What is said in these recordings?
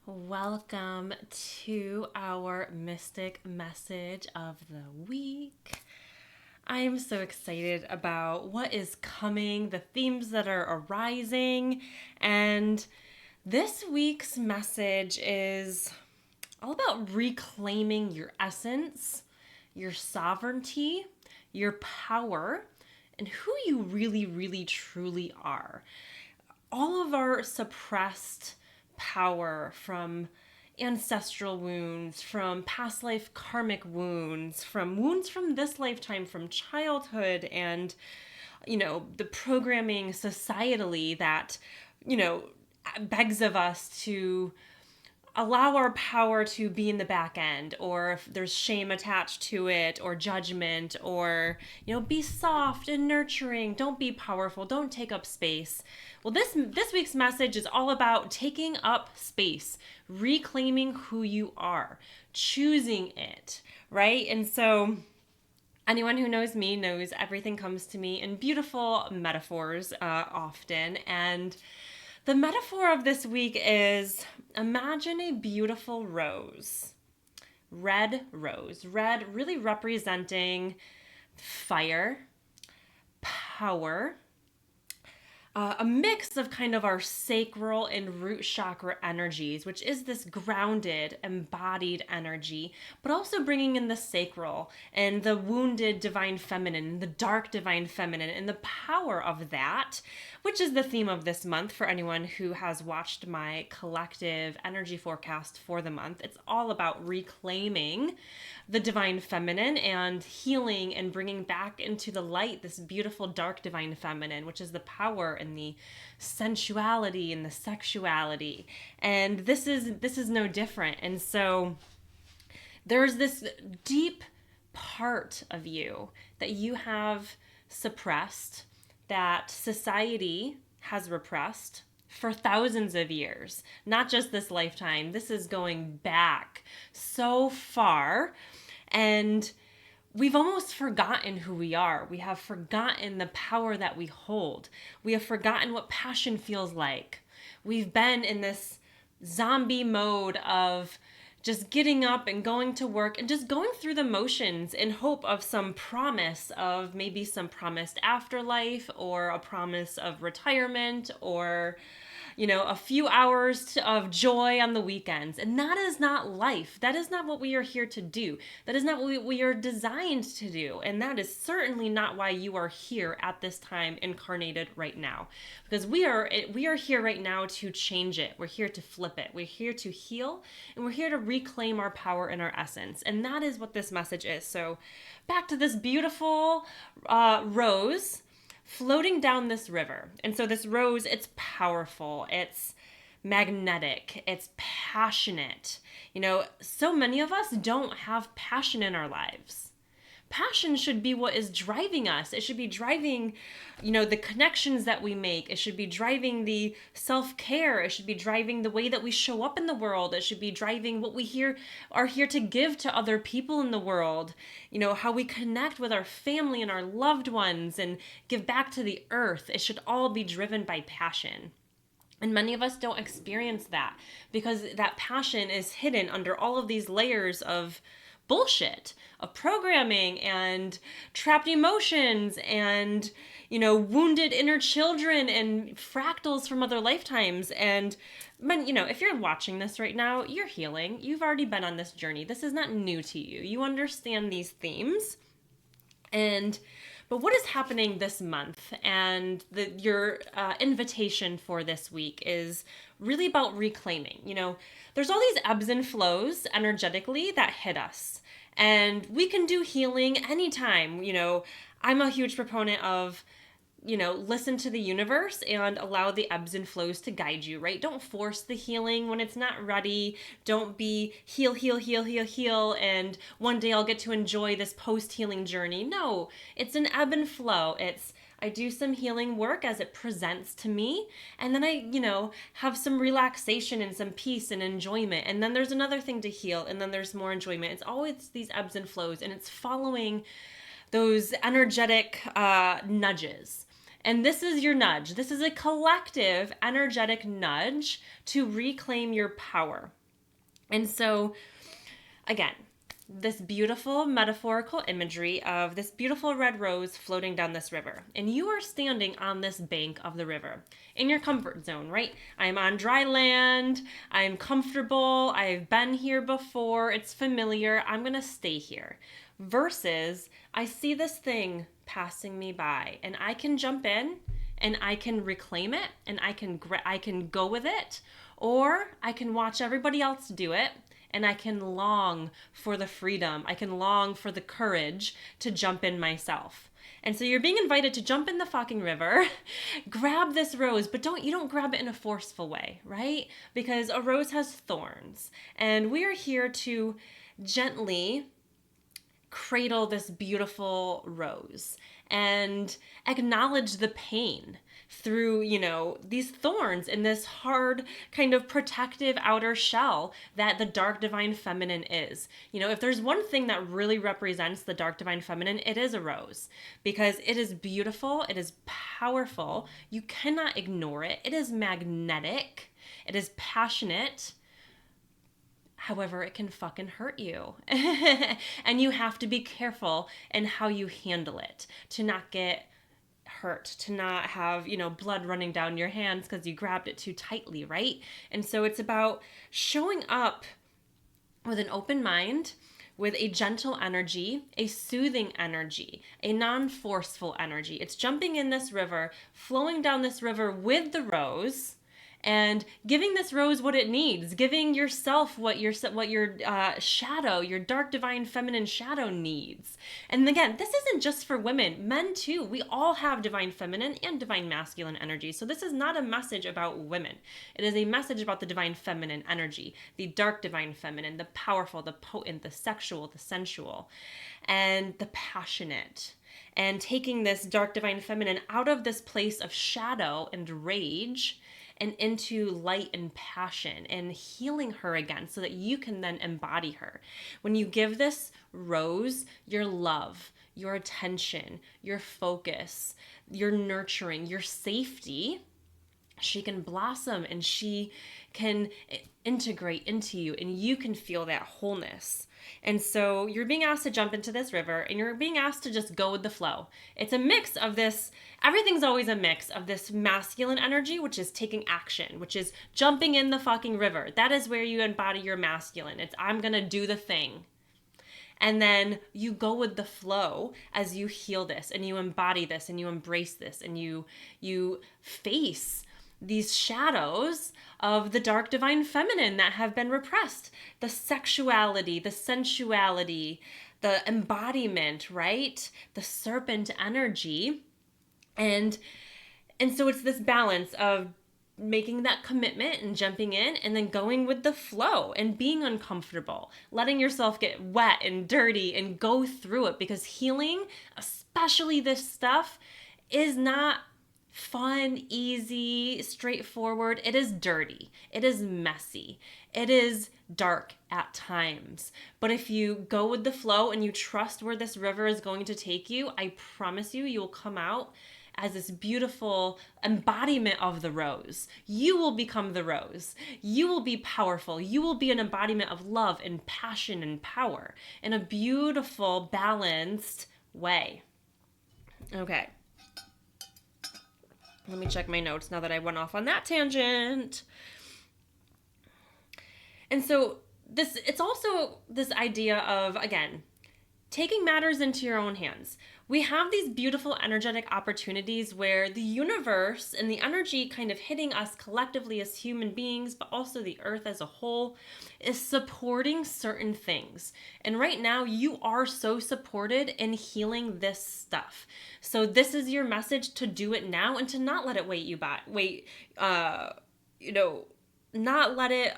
Welcome to our mystic message of the week. I am so excited about what is coming, the themes that are arising, and this week's message is all about reclaiming your essence, your sovereignty, your power, and who you really, really, truly are. All of our suppressed power from ancestral wounds, from past life karmic wounds, from wounds from this lifetime, from childhood, and, the programming societally that, begs of us to allow our power to be in the back end, or if there's shame attached to it, or judgment, or be soft and nurturing, don't be powerful, don't take up space. Well, this week's message is all about taking up space, reclaiming who you are, choosing it, right? And so anyone who knows me knows everything comes to me in beautiful metaphors often. And the metaphor of this week is, imagine a beautiful rose. Red rose. Red really representing fire, power, a mix of kind of our sacral and root chakra energies, which is this grounded, embodied energy, but also bringing in the sacral and the wounded divine feminine, the dark divine feminine, and the power of that, which is the theme of this month for anyone who has watched my collective energy forecast for the month. It's all about reclaiming the divine feminine and healing and bringing back into the light this beautiful dark divine feminine, which is the power and the sensuality and the sexuality. And this is no different. And so there's this deep part of you that you have suppressed, that society has repressed for thousands of years, not just this lifetime. This is going back so far, and we've almost forgotten who we are. We have forgotten the power that we hold. We have forgotten what passion feels like. We've been in this zombie mode of just getting up and going to work and just going through the motions in hope of some promise of maybe some promised afterlife, or a promise of retirement, or a few hours of joy on the weekends. And that is not life. That is not what we are here to do. That is not what we are designed to do. And that is certainly not why you are here at this time, incarnated right now. Because we are here right now to change it. We're here to flip it. We're here to heal, and we're here to reclaim our power and our essence. And that is what this message is. So back to this beautiful rose floating down this river. And so this rose, it's powerful, it's magnetic, it's passionate. So many of us don't have passion in our lives. Passion should be what is driving us. It should be driving, the connections that we make. It should be driving the self-care. It should be driving the way that we show up in the world. It should be driving what we are here to give to other people in the world. How we connect with our family and our loved ones and give back to the earth. It should all be driven by passion. And many of us don't experience that because that passion is hidden under all of these layers of bullshit, of programming and trapped emotions and wounded inner children and fractals from other lifetimes. And if you're watching this right now, you're healing. You've already been on this journey. This is not new to you. You understand these themes. But what is happening this month, and your invitation for this week is really about reclaiming. There's all these ebbs and flows energetically that hit us, and we can do healing anytime. I'm a huge proponent of, listen to the universe and allow the ebbs and flows to guide you, right? Don't force the healing when it's not ready. Don't be heal, and one day I'll get to enjoy this post-healing journey. No, it's an ebb and flow. I do some healing work as it presents to me, and then I, have some relaxation and some peace and enjoyment, and then there's another thing to heal, and then there's more enjoyment. It's always these ebbs and flows, and it's following those energetic nudges. And this is your nudge. This is a collective energetic nudge to reclaim your power. And so, again, this beautiful metaphorical imagery of this beautiful red rose floating down this river. And you are standing on this bank of the river in your comfort zone, right? I'm on dry land. I'm comfortable. I've been here before. It's familiar. I'm going to stay here. Versus, I see this thing passing me by and I can jump in and I can reclaim it and I can go with it, or I can watch everybody else do it and I can long for the freedom. I can long for the courage to jump in myself. And so you're being invited to jump in the fucking river, grab this rose, but you don't grab it in a forceful way, right? Because a rose has thorns, and we are here to gently cradle this beautiful rose and acknowledge the pain through, these thorns in this hard kind of protective outer shell that the dark divine feminine is. If there's one thing that really represents the dark divine feminine, it is a rose, because it is beautiful, it is powerful, you cannot ignore it, it is magnetic, it is passionate. However, it can fucking hurt you. And you have to be careful in how you handle it to not get hurt, to not have, blood running down your hands because you grabbed it too tightly, right? And so it's about showing up with an open mind, with a gentle energy, a soothing energy, a non-forceful energy. It's jumping in this river, flowing down this river with the rose, and giving this rose what it needs, giving yourself what your shadow, your dark divine feminine shadow needs. And again, this isn't just for women, men too. We all have divine feminine and divine masculine energy. So this is not a message about women. It is a message about the divine feminine energy, the dark divine feminine, the powerful, the potent, the sexual, the sensual, and the passionate. And taking this dark divine feminine out of this place of shadow and rage and into light and passion, and healing her again so that you can then embody her. When you give this rose your love, your attention, your focus, your nurturing, your safety, she can blossom and she can integrate into you, and you can feel that wholeness. And so you're being asked to jump into this river, and you're being asked to just go with the flow. It's a mix of this, everything's always a mix of this masculine energy, which is taking action, which is jumping in the fucking river. That is where you embody your masculine. It's, I'm gonna do the thing. And then you go with the flow as you heal this, and you embody this, and you embrace this, and you face these shadows of the dark divine feminine that have been repressed. The sexuality, the sensuality, the embodiment, right? The serpent energy. And so it's this balance of making that commitment and jumping in, and then going with the flow and being uncomfortable, letting yourself get wet and dirty and go through it, because healing, especially this stuff, is not fun, easy, straightforward. It is dirty. It is messy. It is dark at times. But if you go with the flow and you trust where this river is going to take you, I promise you will come out as this beautiful embodiment of the rose. You will become the rose. You will be powerful. You will be an embodiment of love and passion and power in a beautiful, balanced way. Okay. Let me check my notes now that I went off on that tangent. And so it's also this idea of, again, taking matters into your own hands. We have these beautiful energetic opportunities where the universe and the energy kind of hitting us collectively as human beings, but also the earth as a whole, is supporting certain things. And right now you are so supported in healing this stuff. So this is your message to do it now and to not let it not let it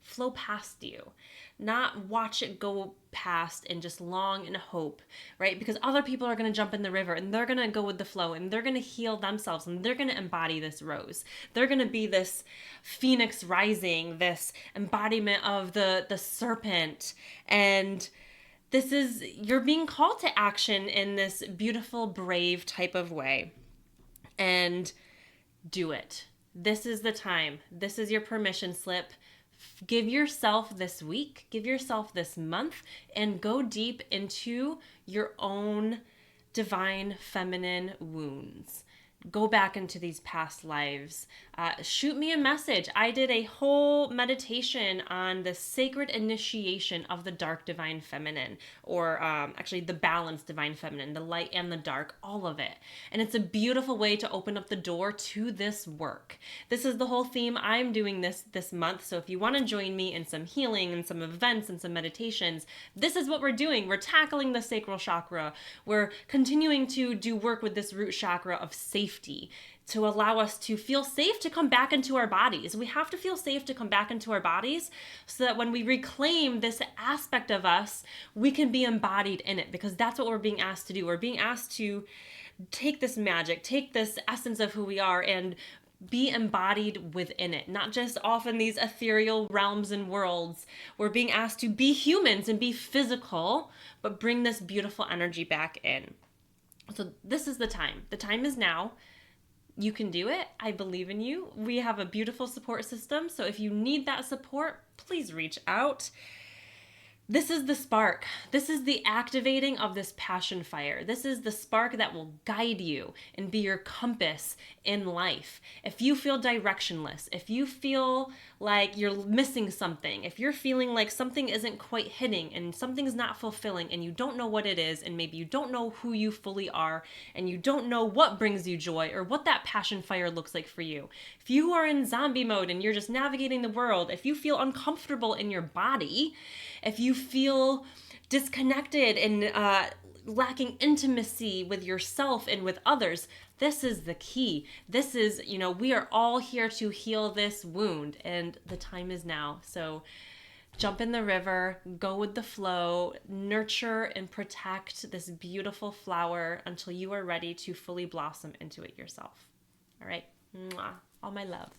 flow past you. Not watch it go past and just long and hope, right? Because other people are going to jump in the river and they're going to go with the flow and they're going to heal themselves and they're going to embody this rose. They're going to be this phoenix rising, this embodiment of the serpent. And this is, you're being called to action in this beautiful, brave type of way. And do it. This is the time. This is your permission slip. Give yourself this week, give yourself this month, and go deep into your own divine feminine wounds. Go back into these past lives. Shoot me a message. I did a whole meditation on the sacred initiation of the dark divine feminine, or actually the balanced divine feminine, the light and the dark, all of it. And it's a beautiful way to open up the door to this work. This is the whole theme I'm doing this month. So if you want to join me in some healing and some events and some meditations, this is what we're doing. We're tackling the sacral chakra. We're continuing to do work with this root chakra of safety, to allow us to feel safe to come back into our bodies. We have to feel safe to come back into our bodies so that when we reclaim this aspect of us, we can be embodied in it, because that's what we're being asked to do. We're being asked to take this magic, take this essence of who we are, and be embodied within it, not just off in these ethereal realms and worlds. We're being asked to be humans and be physical, but bring this beautiful energy back in. So this is the time. The time is now. You can do it. I believe in you. We have a beautiful support system. So if you need that support, please reach out. This is the spark. This is the activating of this passion fire. This is the spark that will guide you and be your compass in life. If you feel directionless, if you feel like you're missing something, if you're feeling like something isn't quite hitting and something's not fulfilling and you don't know what it is, and maybe you don't know who you fully are, and you don't know what brings you joy or what that passion fire looks like for you. If you are in zombie mode and you're just navigating the world, if you feel uncomfortable in your body, if you feel disconnected and lacking intimacy with yourself and with others, this is the key. This is, we are all here to heal this wound, and the time is now. So jump in the river, go with the flow, nurture and protect this beautiful flower until you are ready to fully blossom into it yourself. All right. Mwah. All my love.